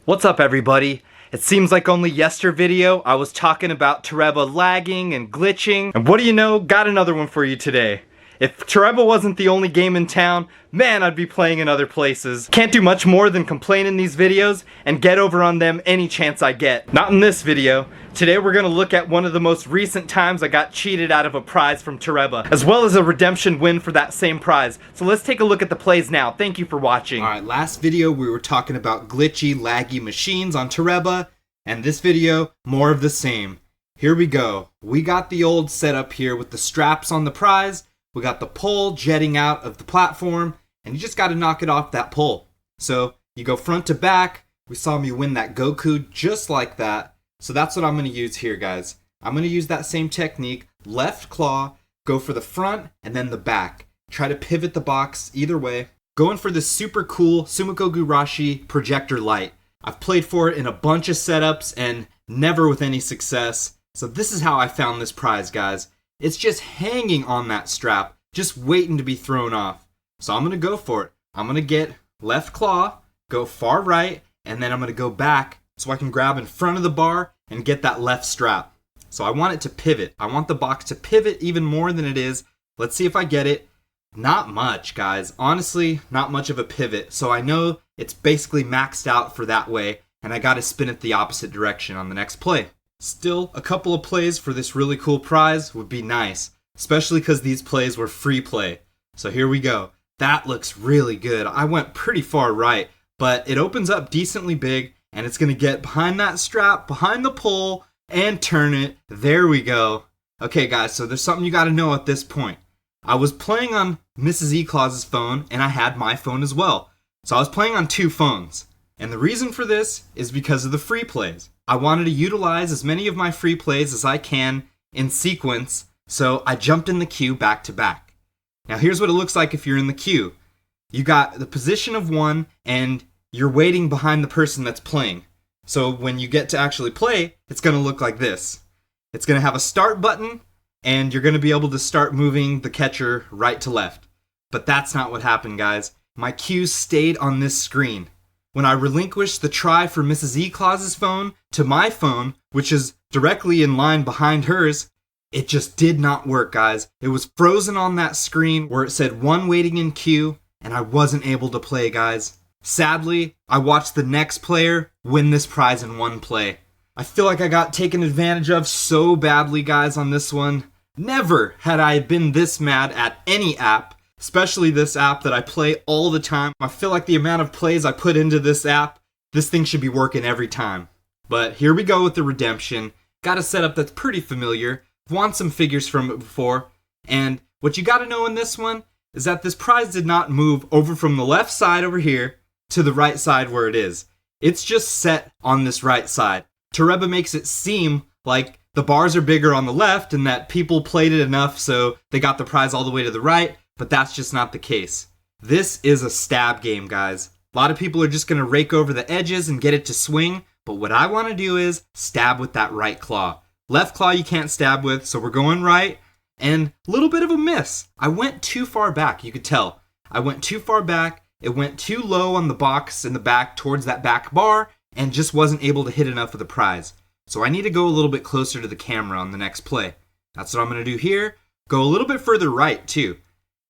What's up, everybody? It seems like only video I was talking about Toreba lagging and glitching, and what do you know, got another one for you today. If Toreba wasn't the only game in town, man, I'd be playing in other places. Can't do much more than complain in these videos and get over on them any chance I get. Not in this video. Today we're gonna look at one of the most recent times I got cheated out of a prize from Toreba, as well as a redemption win for that same prize. So let's take a look at the plays now. Thank you for watching. Alright, last video we were talking about glitchy, laggy machines on Toreba, and this video, more of the same. Here we go. We got the old setup here with the straps on the prize. We got the pole jetting out of the platform, and you just got to knock it off that pole. So you go front to back. We saw me win that Goku just like that. So that's what I'm going to use here, guys. I'm going to use that same technique. Left claw, go for the front and then the back. Try to pivot the box either way. Going for this super cool Sumikko Gurashi Projector light. I've played for it in a bunch of setups and never with any success. So this is how I found this prize, guys. It's just hanging on that strap, just waiting to be thrown off. So I'm going to go for it. I'm going to get left claw, go far right, and then I'm going to go back so I can grab in front of the bar and get that left strap. So I want it to pivot. I want the box to pivot even more than it is. Let's see if I get it. Not much, guys. Honestly, not much of a pivot. So I know it's basically maxed out for that way, and I got to spin it the opposite direction on the next play. Still, a couple of plays for this really cool prize would be nice, especially because these plays were free play. So here we go. That looks really good. I went pretty far right, but it opens up decently big, and it's going to get behind that strap, behind the pole, and turn it. There we go. Okay, guys, so there's something you got to know at this point. I was playing on Mrs.E.Claws' phone, and I had my phone as well. So I was playing on two phones. And the reason for this is because of the free plays. I wanted to utilize as many of my free plays as I can in sequence, so I jumped in the queue back to back. Now here's what it looks like if you're in the queue. You got the position of one, and you're waiting behind the person that's playing. So when you get to actually play, it's going to look like this. It's going to have a start button, and you're going to be able to start moving the catcher right to left. But that's not what happened, guys. My queue stayed on this screen. When I relinquished the try for Mrs.E.Claws' phone to my phone, which is directly in line behind hers, it just did not work, guys. It was frozen on that screen where it said one waiting in queue, and I wasn't able to play, guys. Sadly, I watched the next player win this prize in one play. I feel like I got taken advantage of so badly, guys, on this one. Never had I been this mad at any app. Especially this app that I play all the time. I feel like the amount of plays I put into this app, this thing should be working every time. But here we go with the redemption. Got a setup that's pretty familiar. Won some figures from it before. And what you gotta know in this one is that this prize did not move over from the left side over here to the right side where it is. It's just set on this right side. Toreba makes it seem like the bars are bigger on the left and that people played it enough so they got the prize all the way to the right. But that's just not the case. This is a stab game, guys. A lot of people are just going to rake over the edges and get it to swing, but what I want to do is stab with that right claw. Left claw you can't stab with, so we're going right, and a little bit of a miss. I went too far back, you could tell. I went too far back, it went too low on the box in the back towards that back bar, and just wasn't able to hit enough of the prize. So I need to go a little bit closer to the camera on the next play. That's what I'm going to do here. Go a little bit further right, too.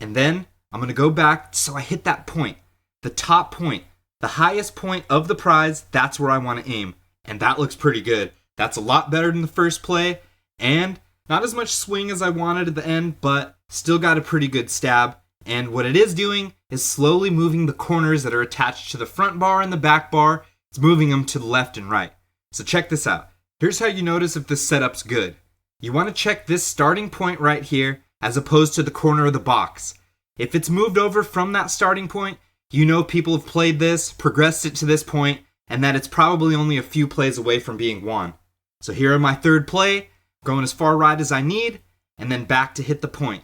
And then I'm going to go back so I hit that point, the top point, the highest point of the prize. That's where I want to aim. And that looks pretty good. That's a lot better than the first play. And not as much swing as I wanted at the end, but still got a pretty good stab. And what it is doing is slowly moving the corners that are attached to the front bar and the back bar. It's moving them to the left and right. So check this out. Here's how you notice if this setup's good. You want to check this starting point right here, as opposed to the corner of the box. If it's moved over from that starting point, you know people have played this, progressed it to this point, and that it's probably only a few plays away from being won. So here in my third play, going as far right as I need, and then back to hit the point.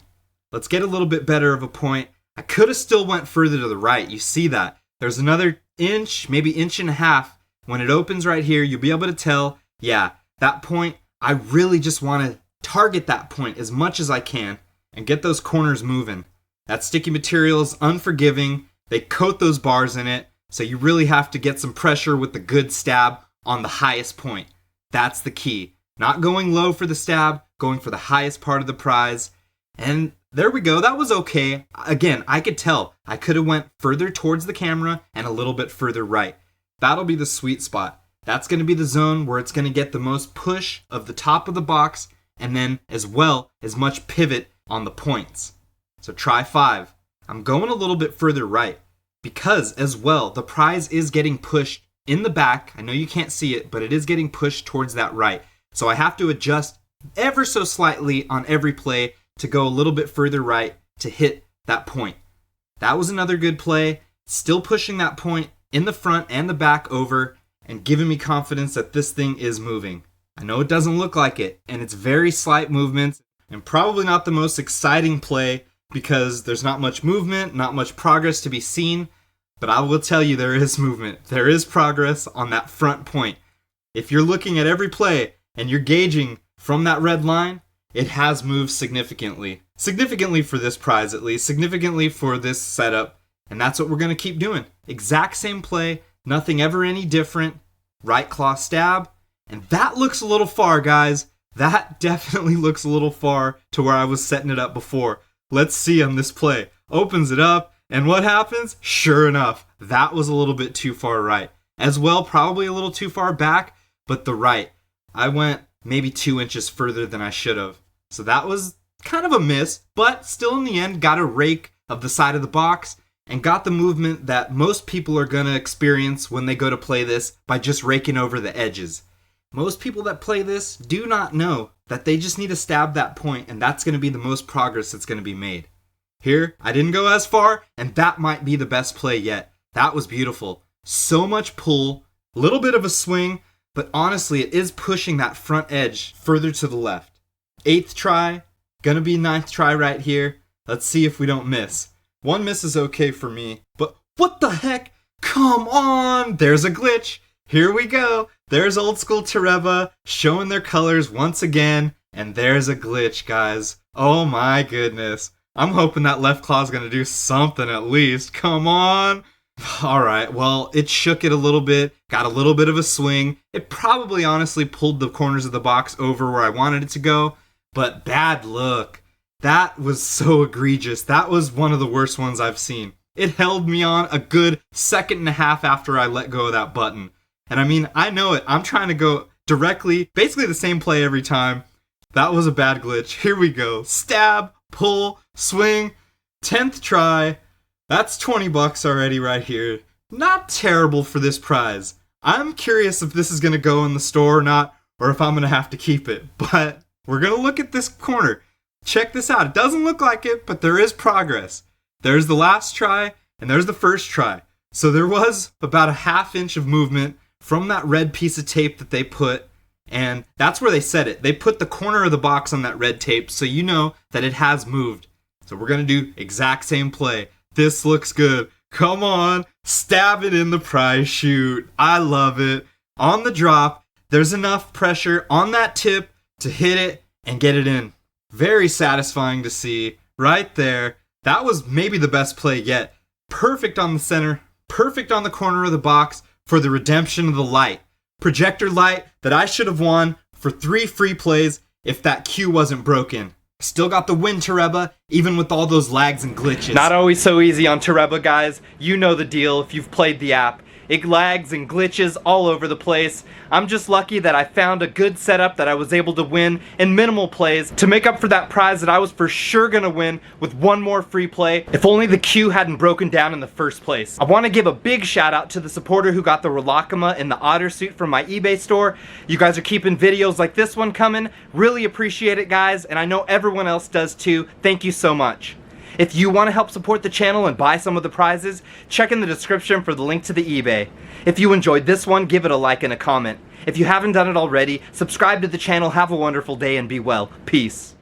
Let's get a little bit better of a point. I could have still went further to the right, you see that. There's another inch, maybe inch and a half. When it opens right here, you'll be able to tell, yeah, that point, I really just want to target that point as much as I can and get those corners moving. That sticky material is unforgiving. They coat those bars in it, So you really have to get some pressure with the good stab on the highest point. That's the key. Not going low for the stab, going for the highest part of the prize. And there we go, that was okay. Again, I could tell I could have went further towards the camera and a little bit further right. That'll be the sweet spot. That's going to be the zone where it's going to get the most push of the top of the box and then as well as much pivot on the points. So try 5. I'm going a little bit further right because as well the prize is getting pushed in the back. I know you can't see it, but it is getting pushed towards that right. So I have to adjust ever so slightly on every play to go a little bit further right to hit that point. That was another good play. Still pushing that point in the front and the back over and giving me confidence that this thing is moving. I know it doesn't look like it, and it's very slight movements and probably not the most exciting play because there's not much movement, not much progress to be seen, but I will tell you there is movement. There is progress on that front point. If you're looking at every play and you're gauging from that red line, it has moved significantly. Significantly for this prize at least, significantly for this setup, and that's what we're going to keep doing. Exact same play, nothing ever any different. Right claw stab, and that looks a little far, guys. That definitely looks a little far to where I was setting it up before. Let's see on this play. Opens it up, and what happens? Sure enough, that was a little bit too far right. As well, probably a little too far back, but the right. I went maybe 2 inches further than I should have. So that was kind of a miss, but still in the end got a rake of the side of the box and got the movement that most people are going to experience when they go to play this by just raking over the edges. Most people that play this do not know that they just need to stab that point, and that's going to be the most progress that's going to be made. Here, I didn't go as far, and that might be the best play yet. That was beautiful. So much pull, a little bit of a swing, but honestly, it is pushing that front edge further to the left. 8th try, gonna be 9th try right here. Let's see if we don't miss. 1 miss is okay for me, but what the heck? Come on! There's a glitch. Here we go. There's old school Toreba showing their colors once again, and there's a glitch, guys. Oh my goodness. I'm hoping that left claw's gonna do something at least. Come on! Alright, well, it shook it a little bit, got a little bit of a swing. It probably honestly pulled the corners of the box over where I wanted it to go, but bad look. That was so egregious. That was one of the worst ones I've seen. It held me on a good 1.5 seconds after I let go of that button. And I mean, I know it. I'm trying to go directly, basically the same play every time. That was a bad glitch. Here we go. Stab, pull, swing, 10th try. That's $20 already right here. Not terrible for this prize. I'm curious if this is going to go in the store or not, or if I'm going to have to keep it. But we're going to look at this corner. Check this out. It doesn't look like it, but there is progress. There's the last try, and there's the first try. So there was about a 1/2 inch of movement from that red piece of tape that they put, and that's where they set it. They put the corner of the box on that red tape, so you know that it has moved. So we're going to do exact same play. This looks good. Come on, stab it in the prize chute. I love it. On the drop, there's enough pressure on that tip to hit it and get it in. Very satisfying to see. Right there. That was maybe the best play yet. Perfect on the center. Perfect on the corner of the box for the redemption of the light. Projector light that I should have won for 3 free plays if that cue wasn't broken. Still got the win, Toreba, even with all those lags and glitches. Not always so easy on Toreba, guys. You know the deal if you've played the app. It lags and glitches all over the place. I'm just lucky that I found a good setup that I was able to win in minimal plays to make up for that prize that I was for sure gonna win with 1 more free play if only the queue hadn't broken down in the first place. I want to give a big shout out to the supporter who got the Relakama and the Otter suit from my eBay store. You guys are keeping videos like this one coming. Really appreciate it, guys, and I know everyone else does too. Thank you so much. If you want to help support the channel and buy some of the prizes, check in the description for the link to the eBay. If you enjoyed this one, give it a like and a comment. If you haven't done it already, subscribe to the channel, have a wonderful day, and be well. Peace.